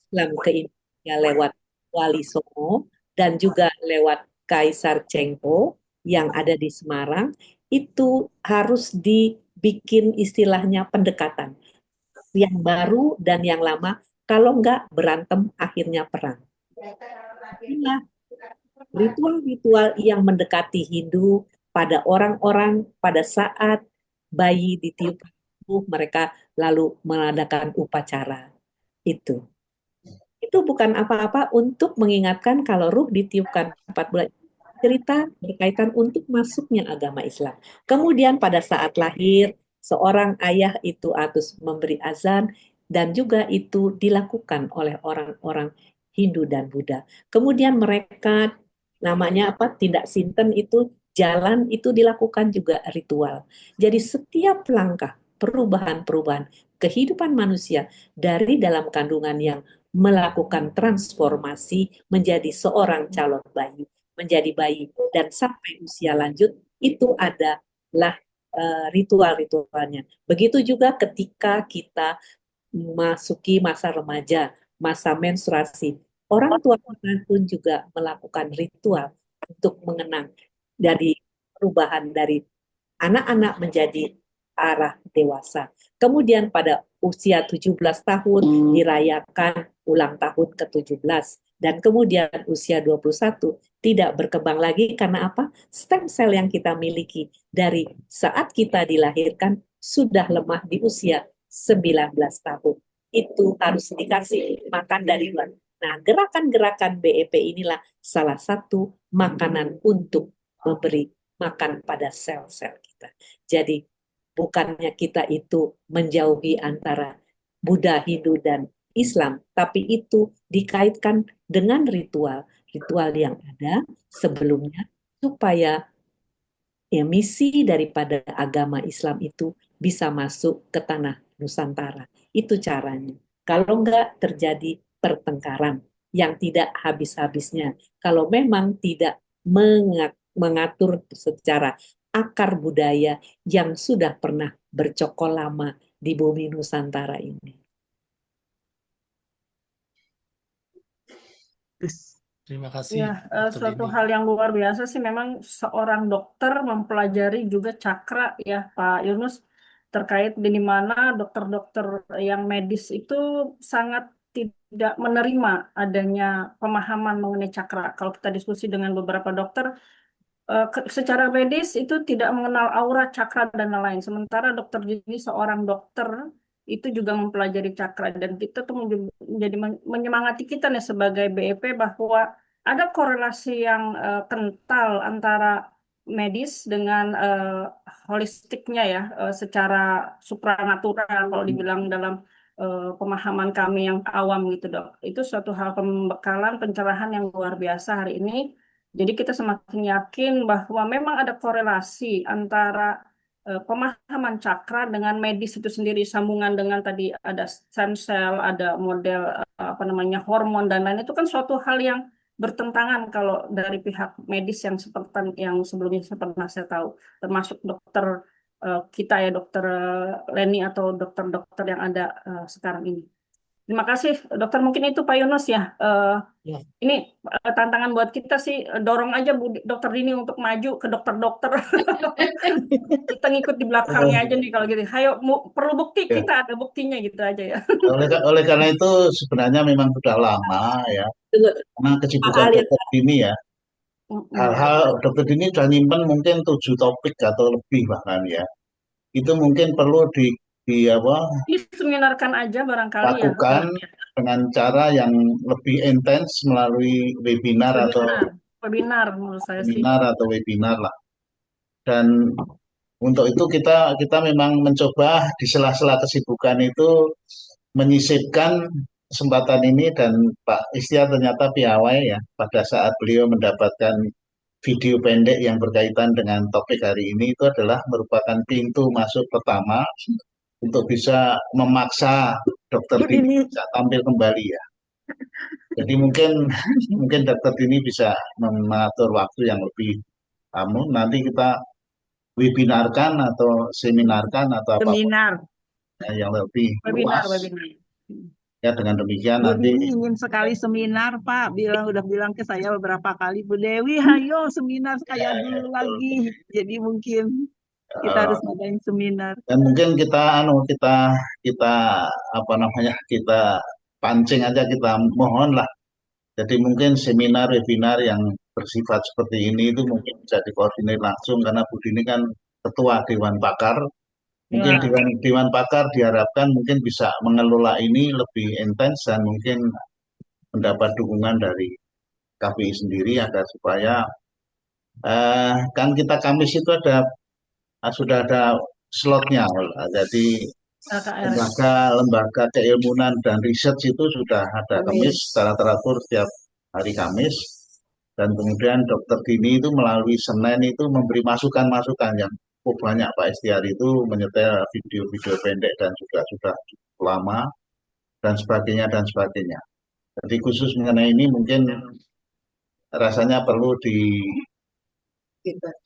Islam ke Indonesia lewat Wali Songo dan juga lewat Kaisar Chengho yang ada di Semarang, itu harus dibikin istilahnya pendekatan yang baru dan yang lama, kalau enggak berantem akhirnya perang. Inilah ritual-ritual yang mendekati Hindu pada orang-orang pada saat bayi ditiupkan mereka lalu mengadakan upacara. Itu bukan apa-apa untuk mengingatkan kalau ruh ditiupkan 4 bulan, cerita berkaitan untuk masuknya agama Islam. Kemudian pada saat lahir, seorang ayah itu harus memberi azan dan juga itu dilakukan oleh orang-orang Hindu dan Buddha. Kemudian mereka namanya apa? Tindak sinten itu jalan itu dilakukan juga ritual. Jadi setiap langkah perubahan-perubahan kehidupan manusia dari dalam kandungan yang melakukan transformasi menjadi seorang calon bayi, menjadi bayi dan sampai usia lanjut itu adalah ritual-ritualnya. Begitu juga ketika kita memasuki masa remaja, masa menstruasi, orang tua kita pun juga melakukan ritual untuk mengenang dari perubahan dari anak-anak menjadi arah dewasa. Kemudian pada usia 17 tahun dirayakan ulang tahun ke-17 Dan kemudian usia 21 tidak berkembang lagi karena apa? Stem sel yang kita miliki dari saat kita dilahirkan sudah lemah di usia 19 tahun. Itu harus dikasih makan dari luar. Nah, gerakan-gerakan BEP inilah salah satu makanan untuk memberi makan pada sel-sel kita. Jadi, bukannya kita itu menjauhi antara Buddha, Hindu, dan Islam, tapi itu dikaitkan dengan ritual yang ada sebelumnya supaya ya misi daripada agama Islam itu bisa masuk ke tanah Nusantara. Itu caranya. Kalau enggak terjadi pertengkaran yang tidak habis-habisnya. Kalau memang tidak mengatur secara akar budaya yang sudah pernah bercokol lama di bumi Nusantara ini. Terima kasih, Ya, Dr. suatu Dini. hal yang luar biasa sih memang seorang dokter mempelajari juga cakra ya Pak Yunus terkait di mana dokter-dokter yang medis itu sangat tidak menerima adanya pemahaman mengenai cakra. Kalau kita diskusi dengan beberapa dokter, secara medis itu tidak mengenal aura, cakra, dan lain-lain. Sementara dokter ini seorang dokter itu juga mempelajari cakra dan kita tuh menjadi menyemangati kita nih sebagai BEP bahwa ada korelasi yang kental antara medis dengan holistiknya ya, secara supranatural kalau dibilang dalam pemahaman kami yang awam gitu dok. Itu suatu hal pembekalan pencerahan yang luar biasa hari ini. Jadi kita semakin yakin bahwa memang ada korelasi antara pemahaman cakra dengan medis itu sendiri, sambungan dengan tadi ada stem cell, ada model apa namanya hormon dan lain itu kan suatu hal yang bertentangan kalau dari pihak medis yang seperti yang sebelumnya saya pernah saya tahu, termasuk dokter kita ya dokter Leni atau dokter-dokter yang ada sekarang ini. Terima kasih dokter, mungkin itu Pak Yunus ya. Ya. Ini tantangan buat kita sih, dorong aja dokter Dini untuk maju ke dokter-dokter. Kita ngikut di belakangnya aja nih kalau gitu. Ayo, perlu bukti, Ya. kita ada buktinya gitu aja ya. Oleh karena itu sebenarnya memang sudah lama ya, karena kesibukan dokter Dini ya. Hal-hal dokter Dini sudah nyimpen mungkin 7 topik atau lebih bahkan ya. Itu mungkin perlu diseminarkan aja barangkali ya. lakukan dengan cara yang lebih intens melalui webinar atau menurut saya sih. webinar lah. Dan untuk itu kita memang mencoba di sela-sela kesibukan itu menyisipkan kesempatan ini, dan Pak Istiar ternyata piawai ya pada saat beliau mendapatkan video pendek yang berkaitan dengan topik hari ini. Itu adalah merupakan pintu masuk pertama untuk bisa memaksa dokter Dini bisa tampil kembali ya. Jadi mungkin dokter Dini bisa mengatur waktu yang lebih nanti kita webinarkan atau seminarkan atau apa yang lebih luas. Ya dengan demikian Bu nanti Dini ingin sekali seminar Pak, udah bilang ke saya beberapa kali, Bu Dewi hayo seminar kayak dulu lagi. Jadi mungkin kita harus ngadain seminar. Dan mungkin kita kita pancing aja, kita mohon lah. Jadi mungkin seminar webinar yang bersifat seperti ini itu mungkin bisa dikoordinir langsung, karena Bu Dini kan ketua Dewan Pakar. Mungkin Dewan Pakar diharapkan mungkin bisa mengelola ini lebih intens dan mungkin mendapat dukungan dari KPI sendiri agar supaya kan kita Kamis itu sudah ada slotnya. Jadi lembaga keilmuan dan riset itu sudah ada Kamis secara teratur setiap hari Kamis. Dan kemudian Dokter Dini itu melalui Senin itu memberi masukan-masukan yang cukup banyak. Pak Istiar itu menyetel video-video pendek dan juga sudah lama dan sebagainya dan sebagainya. Jadi khusus mengenai ini mungkin rasanya perlu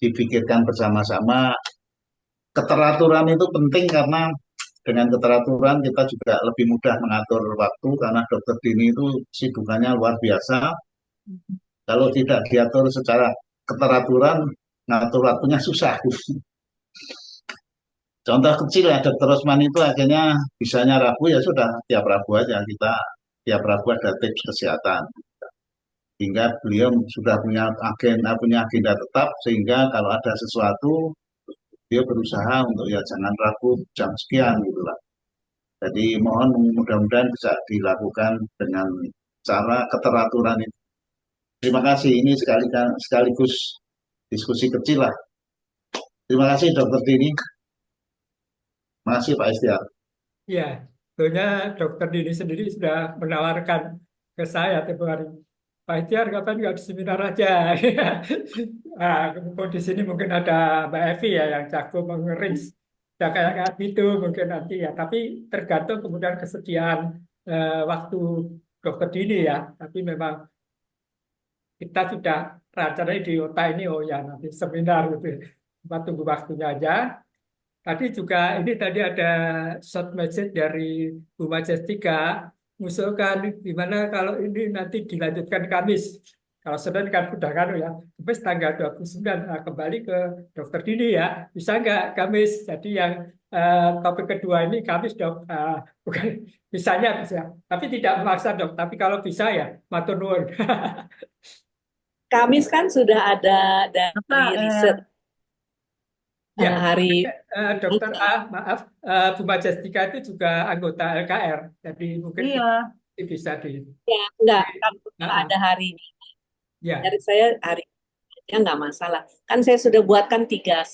dipikirkan bersama-sama. Keteraturan itu penting karena dengan keteraturan kita juga lebih mudah mengatur waktu, karena Dokter Dini itu sibukannya luar biasa. Kalau tidak diatur secara keteraturan, ngatur waktunya susah. Contoh kecil ya, Dokter Rosman itu akhirnya bisanya Rabu ya sudah tiap Rabu aja kita tiap Rabu ada tips kesehatan. Sehingga beliau sudah punya agenda tetap, sehingga kalau ada sesuatu dia berusaha untuk ya jangan ragu jam sekian gitu lah. Jadi mohon mudah-mudahan bisa dilakukan dengan cara keteraturan itu. Terima kasih, ini sekaligus diskusi kecil lah. Terima kasih Dokter Dini. Terima kasih Pak Istiar. Ya, sebetulnya Dokter Dini sendiri sudah menawarkan ke saya tempoh hari. Pak Ikhtiar kapan nggak di seminar aja? Nah, di sini mungkin ada Mbak Evi ya yang jago mengeris, ya kayak gitu mungkin nanti ya. Tapi tergantung kemudian kesediaan waktu Dokter Dini ya. Tapi memang kita sudah rencananya di otak ini, oh ya nanti seminar gitu. Kita tunggu waktunya aja. Tadi juga ini tadi ada short message dari Bu Majestika mengusulkan gimana kalau ini nanti dilanjutkan Kamis. Kalau Senin kan sudah kan ya, Kamis tanggal 29 kembali ke Dokter Dini ya. Bisa nggak Kamis? Jadi yang topik kedua ini Kamis dok. Bukan bisanya bisa, tapi tidak memaksa dok. Tapi kalau bisa ya matur nuwun. Kamis kan sudah ada dari riset Ya, hari Dokter maaf, Bu Majestika itu juga anggota LKR, jadi mungkin Iya. bisa di. ya enggak kan ada hari ini. Ya, Dari saya hari ini nggak masalah. Kan saya sudah buatkan tiga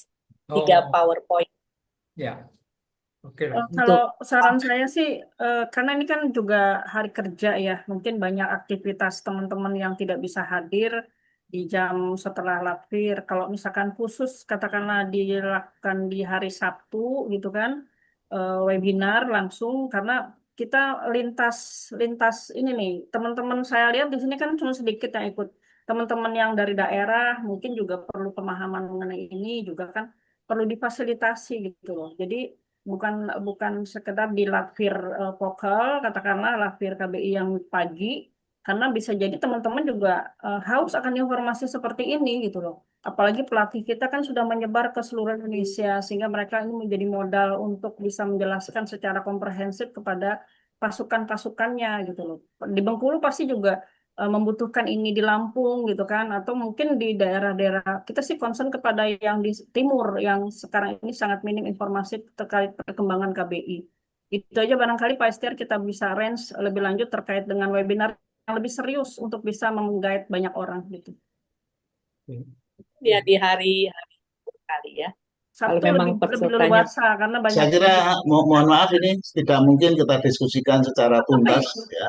oh, PowerPoint ya, oke lah. Kalau saran saya sih, karena ini kan juga hari kerja ya, mungkin banyak aktivitas teman-teman yang tidak bisa hadir di jam setelah latvir. Kalau misalkan khusus, katakanlah dilakukan di hari Sabtu gitu kan, webinar langsung, karena kita lintas ini nih, teman-teman saya lihat di sini kan cuma sedikit yang ikut. Teman-teman yang dari daerah mungkin juga perlu pemahaman mengenai ini juga kan perlu difasilitasi gitu loh. Jadi bukan bukan sekedar di latvir vokal, katakanlah latvir KBI yang pagi, karena bisa jadi teman-teman juga haus akan informasi seperti ini gitu loh. Apalagi pelatih kita kan sudah menyebar ke seluruh Indonesia, sehingga mereka ini menjadi modal untuk bisa menjelaskan secara komprehensif kepada pasukan-pasukannya gitu loh. Di Bengkulu pasti juga membutuhkan ini di Lampung gitu kan, atau mungkin di daerah-daerah kita sih concern kepada yang di timur yang sekarang ini sangat minim informasi terkait perkembangan KBI. Itu aja barangkali Pak Estiar kita bisa range lebih lanjut terkait dengan webinar yang lebih serius untuk bisa menggait banyak orang gitu. ya di hari kali ya. Kalau Sabtu memang lebih pesertanya luasa karena banyak. Saya kira mohon maaf ini tidak mungkin kita diskusikan secara tuntas ya.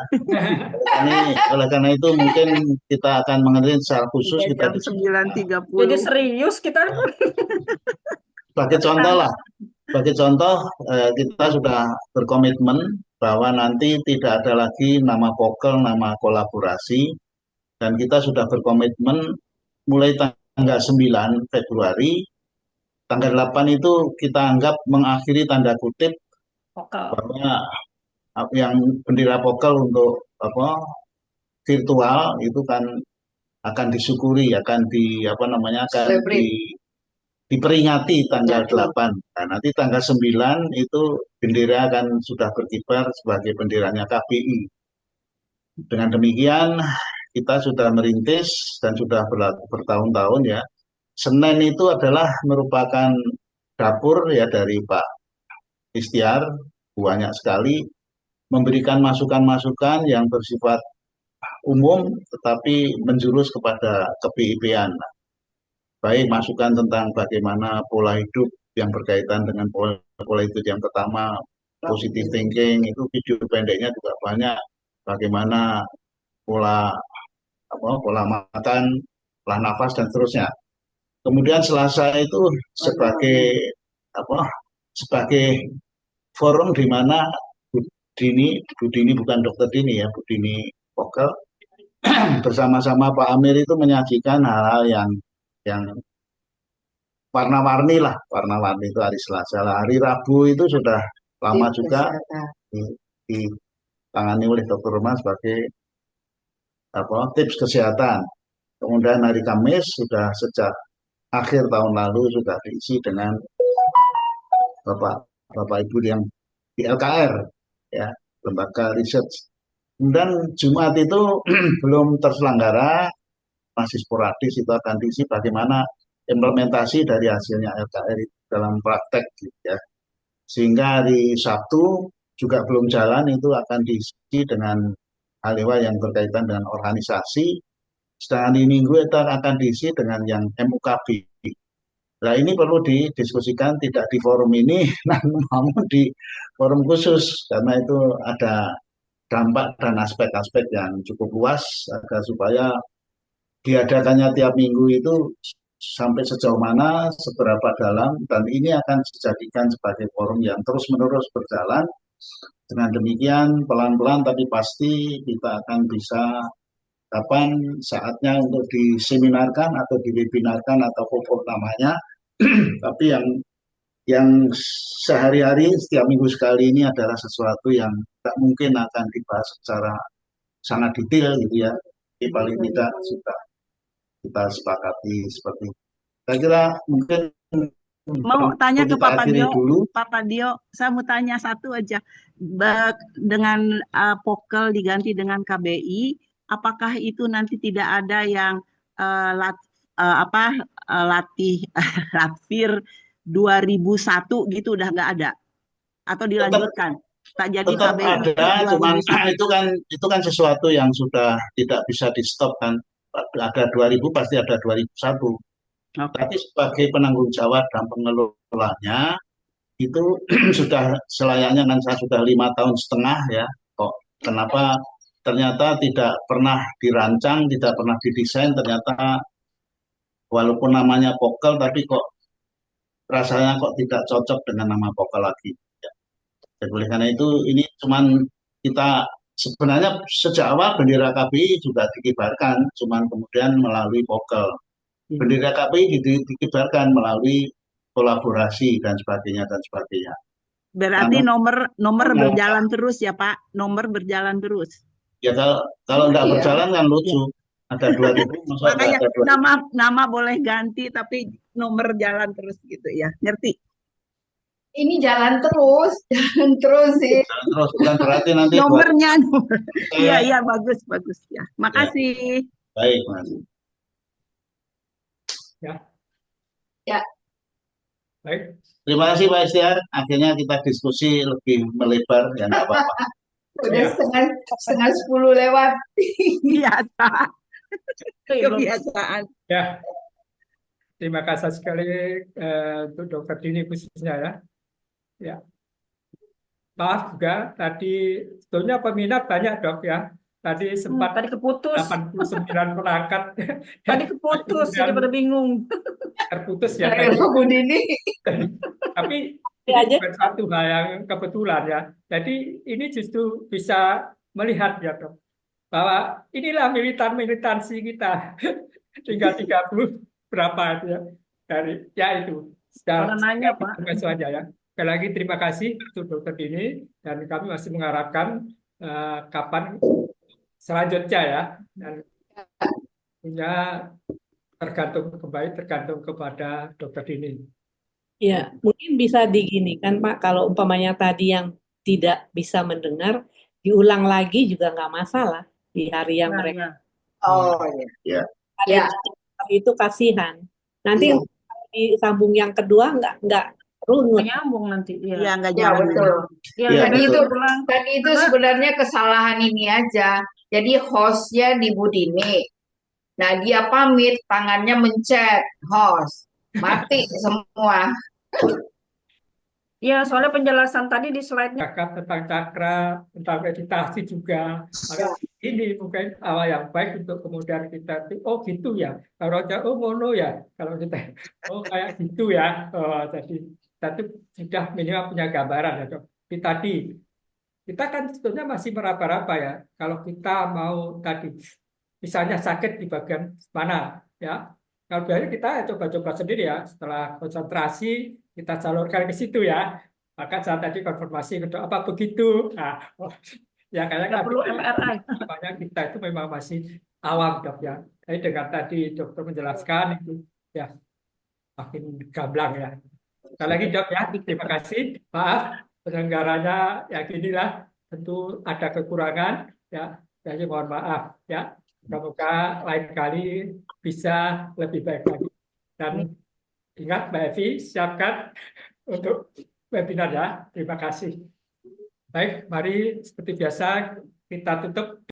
Oleh karena itu mungkin kita akan mengenai secara khusus kita Jam 9.30. Jadi serius kita. sebagai contoh lah. Sebagai contoh kita sudah berkomitmen bahwa nanti tidak ada lagi nama vokal, nama kolaborasi, dan kita sudah berkomitmen mulai tanggal 9 Februari, tanggal 8 itu kita anggap mengakhiri tanda kutip bahwa yang bendera vokal untuk virtual itu kan akan disyukuri, akan diperingati tanggal 8. Nah, nanti tanggal 9 itu bendera akan sudah berkibar sebagai benderanya KBI. Dengan demikian kita sudah merintis dan sudah berlaku bertahun-tahun ya. Senin itu adalah merupakan dapur ya dari Pak Istiar, banyak sekali memberikan masukan-masukan yang bersifat umum tetapi menjurus kepada KBIP-an. Baik masukan tentang bagaimana pola hidup yang berkaitan dengan pola hidup yang pertama, positive thinking, itu video pendeknya juga banyak. Bagaimana pola makan, pola nafas dan seterusnya. Kemudian Selasa itu sebagai forum di mana Bu Dini bukan Dokter Dini ya, Bu Dini vokal bersama-sama Pak Amir itu menyajikan hal-hal yang warna-warni itu hari Selasa lah. Hari Rabu itu sudah lama juga ditangani oleh Dr. Roma sebagai tips kesehatan. Kemudian hari Kamis sudah sejak akhir tahun lalu sudah diisi dengan Bapak Ibu yang di LKR ya, lembaga riset Kemudian Jumat itu belum terselenggara, masih sporadis, itu akan diisi bagaimana implementasi dari hasilnya LKR itu dalam praktek gitu ya. Sehingga hari Sabtu juga belum jalan, itu akan diisi dengan hal-hal yang berkaitan dengan organisasi. Sedangkan di minggu itu akan diisi dengan yang MUKB. Nah ini perlu didiskusikan tidak di forum ini, namun di forum khusus karena itu ada dampak dan aspek-aspek yang cukup luas agar supaya diadakannya tiap minggu itu sampai sejauh mana, seberapa dalam, dan ini akan dijadikan sebagai forum yang terus-menerus berjalan. Dengan demikian pelan-pelan tapi pasti kita akan bisa kapan saatnya untuk diseminarkan atau diwebinarkan atau apapun namanya. Tapi yang sehari-hari setiap minggu sekali ini adalah sesuatu yang tak mungkin akan dibahas secara sangat detail gitu ya. Tapi paling tidak sudah kita sepakati seperti itu. Saya kira mungkin Mau tanya ke kita Pak akhiri Padio, dulu. Pak Padio, saya mau tanya satu aja. Dengan POKEL diganti dengan KBI, apakah itu nanti tidak ada yang latih Latvir 2001 gitu udah nggak ada? Atau dilanjutkan? Tak jadi Tetap KBI ada, cuman 2001. itu kan sesuatu yang sudah tidak bisa di stop kan. Ada 2000 pasti ada 2001. Tapi sebagai penanggung jawab dan pengelolanya itu sudah selayaknya kan saya sudah 5 tahun setengah ya. Kok kenapa ternyata tidak pernah dirancang, tidak pernah didesain, ternyata walaupun namanya POKEL tapi kok rasanya kok tidak cocok dengan nama POKEL lagi. Dan oleh karena itu ini cuman kita sebenarnya sejak awal bendera KBI juga dikibarkan, cuman kemudian melalui POKEL. Bendera KBI dikibarkan melalui kolaborasi dan sebagainya dan sebagainya. Berarti nomor berjalan terus ya Pak, nomor berjalan terus. Ya kalau nggak berjalan kan lucu. Ada 2000 masa Makanya ada 2000. nama boleh ganti tapi nomor jalan terus gitu ya. Ngerti? Ini jalan terus sih. Jalan terus bukan berarti nanti nomornya. Iya bagus ya. Makasih. Baik, Mas. Ya. Baik. Terima kasih Pak Istiar. Akhirnya kita diskusi lebih melebar ya nggak apa-apa. Udah setengah 10 lewat. Biasa. Kebiasaan. Ya. Terima kasih sekali untuk Dr. Dini khususnya ya. Ya. Maaf juga tadi sebetulnya peminat banyak dok ya. Tadi sempat tadi keputus 89 perangkat. Tadi keputus jadi pada bingung. Terputus ya. Bu Dini. Tapi ini bukan satu hal yang kebetulan ya. Jadi ini justru bisa melihat ya dok bahwa inilah militansi kita. Tinggal 30 berapa itu ya dari ya itu. Sudah nanya Pak. Itu aja ya. Sekali lagi terima kasih untuk Dr. Dini dan kami masih mengharapkan kapan selanjutnya ya dan punya tergantung kepada Dr. Dini. Ya, mungkin bisa diginikan Pak, kalau umpamanya tadi yang tidak bisa mendengar, diulang lagi juga nggak masalah di hari yang mereka. Oh ya. Itu kasihan. Nanti disambung yang kedua nggak runut. Nyambung nanti. Iya nggak Ya, jalan. betul. Ya, Tadi itu sebenarnya kesalahan ini aja. Jadi hostnya di Bu Dini. Nah dia pamit, tangannya mencet host, mati semua. Ya soalnya penjelasan tadi di slide-nya tentang cakra, tentang meditasi juga. Maka ini mungkin awal yang baik untuk kemudian kita oh gitu ya. Kalau mono ya. Kalau kita kayak gitu ya. Jadi kita sudah minimal punya gambaran ya dok. Tadi kita kan sebetulnya masih meraba-raba ya. Kalau kita mau tadi misalnya sakit di bagian mana ya. Kalau biasanya kita coba-coba sendiri ya. Setelah konsentrasi kita salurkan ke situ ya. Maka saat tadi konfirmasi apa begitu. Nah, ya kayaknya perlu MRI. Makanya kita itu memang masih awam dok ya. Tapi dengan tadi dokter menjelaskan itu ya makin gamblang ya. Sekali lagi dok ya, terima kasih. Maaf penyelenggaranya ya ginilah tentu ada kekurangan. ya. Jadi mohon maaf ya. Semoga lain kali bisa lebih baik lagi. Dan ingat Mbak Evi, siapkan untuk webinar ya. Terima kasih. Baik, mari seperti biasa kita tutup.